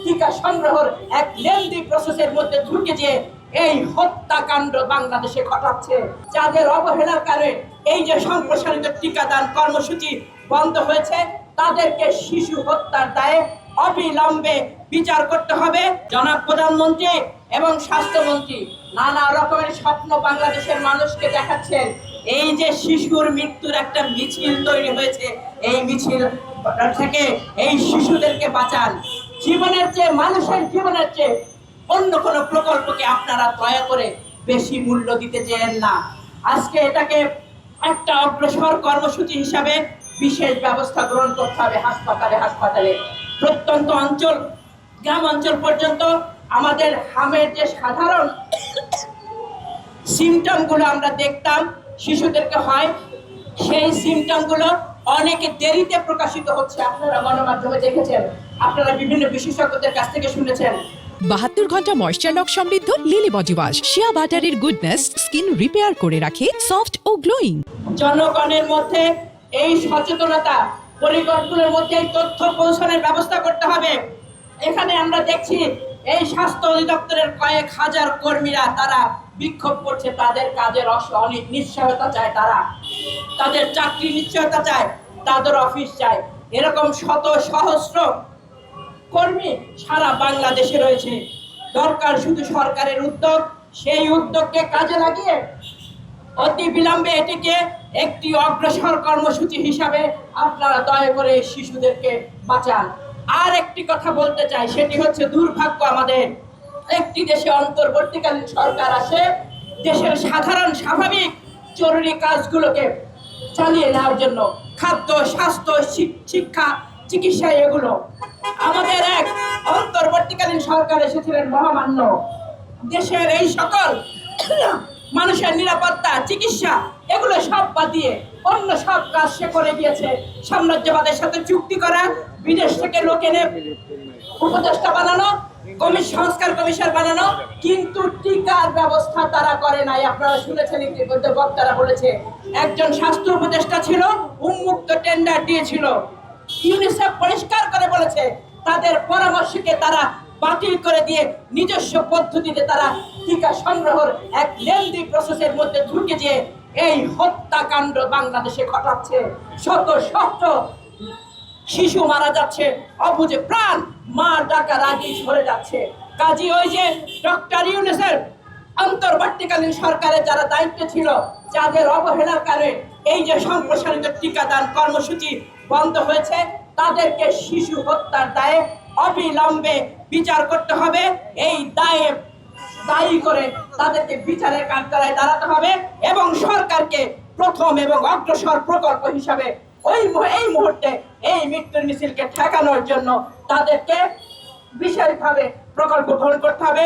টিকা সংগ্রহের এক লেন্দি প্রসেসের মধ্যে ঢুকে যে এই হত্যাকাণ্ড বাংলাদেশে ঘটাচ্ছে, যাদের অবহেলার কারণে এই যে সম্প্রসারিত টিকাদান কর্মসূচি বন্ধ হয়েছে, তাদেরকে শিশু হত্যার দায়ে অবিলম্বে বিচার করতে হবে। জনাব প্রধানমন্ত্রী এবং স্বাস্থ্যমন্ত্রী নানা রকমের স্বপ্ন বাংলাদেশের মানুষকে দেখাচ্ছেন। এই যে শিশুর মৃত্যুর একটা মিছিল তৈরি হয়েছে, এই মিছিল থেকে এই শিশুদেরকে বাঁচান। জীবনের চেয়ে, মানুষের জীবনের চেয়ে অন্য কোনো প্রকল্পকে আপনারা দয়া করে বেশি মূল্য দিতে চেয়েন না। আজকে এটাকে একটা অগ্রসর কর্মসূচি হিসাবে বিশেষ ব্যবস্থা গ্রহণ করতে হবে। হাসপাতালে প্রত্যন্ত অঞ্চল, গ্রাম অঞ্চল পর্যন্ত আমাদের হামের যে সাধারণ সিমটমগুলো আমরা দেখতাম শিশুদেরকে হয়, সেই সিমটমগুলো অনেক দেরিতে প্রকাশিত হচ্ছে। আপনারা গণমাধ্যমে দেখেছেন, আপনারা বিভিন্ন বিশেষজ্ঞদের কাছ থেকে শুনেছেন। 72 ঘন্টা ময়েশ্চার লক সমৃদ্ধ লিলি বডি ওয়াশ শিয়া বাটারের গুডনেস স্কিন রিপেয়ার করে রাখে সফট ও গ্লোয়িং। জনগণের মধ্যে এই সচেতনতা, পরিকল্পনার মধ্যে এই তথ্য পৌঁছানোর ব্যবস্থা করতে হবে। এখানে আমরা দেখছি এই স্বাস্থ্য অধিদপ্তরের কয়েক হাজার কর্মীরা তারা বিক্ষোভ করছে, তাদের কাজের অনেক নিশ্চয়তা চায়, তারা তাদের চাকরি নিশ্চয়তা চায়, তাদের অফিস চায়। এরকম শত সহস্র কর্মী সারা বাংলাদেশে রয়েছে। দরকার শুধু সরকারের উদ্যোগ, সেই উদ্যোগকে কাজে লাগিয়ে অতি বিলম্বে এটিকে একটি অগ্রসর কর্মসূচি হিসাবে আপনারা দয়া করে শিশুদেরকে বাঁচান। আর একটি কথা বলতে চাই, সেটি হচ্ছে দুর্ভাগ্য আমাদের একটি দেশে অন্তর্বর্তীকালীন সরকার আসে দেশের সাধারণ স্বাভাবিক জরুরি কাজগুলোকে চালিয়ে নেওয়ার জন্য, খাদ্য, স্বাস্থ্য, শিক্ষা, চিকিৎসা, এগুলো আমাদের এক অন্তর্বর্তীকালীন সরকার এসেছিলেন মহামান্য। দেশের এই সকল মানুষের নিরাপত্তা, চিকিৎসা, এগুলো সব বাদ দিয়ে অন্য সব কাজ সে করে গিয়েছে। সাম্রাজ্যবাদের সাথে চুক্তি করা, বিদেশ থেকে লোক এনে উপদেষ্টা বানানো, সংস্কার কমিশন বানানো, কিন্তু টিকার ব্যবস্থা তারা করে নাই। আপনারা শুনেছেন, ইতিমধ্যে বক্তারা বলেছে একজন স্বাস্থ্য উপদেষ্টা ছিল, উন্মুক্ত টেন্ডার দিয়েছিল। ইউনিসেফ পরিষ্কার করে বলেছে তাদের পরামর্শকে তারা বাতিল করে দিয়ে নিজস্ব পদ্ধতিতে তারা টিকা সংগ্রহের এক লেন্দি প্রসেসের মধ্যে ঢুকে যে এই হত্যাকাণ্ড বাংলাদেশে ঘটাচ্ছে। শত শত শিশু মারা যাচ্ছে, অবুঝে প্রাণ মা ডাকার আগেই ঝরে যাচ্ছে। কাজী ওই যে ডক্টর ইউনূসের অন্তর্বর্তীকালীন সরকারের যারা দায়িত্ব ছিল, যাদের অবহেলার কারণে এই যে সম্প্রসারিত টিকাদান কর্মসূচি বন্ধ হয়েছে, তাদেরকে শিশু হত্যার দায়ে অবিলম্বে বিচার করতে হবে। এই দায়ী করে তাদেরকে বিচারের কাঠগড়ায় দাঁড়াতে হবে এবং সরকারকে প্রথম এবং অগ্রসর প্রকল্প হিসাবে এই মুহূর্তে এই মৃত্যুর মিছিলকে ঠেকানোর জন্য তাদেরকে বিশেষভাবে প্রকল্প গ্রহণ করতে হবে।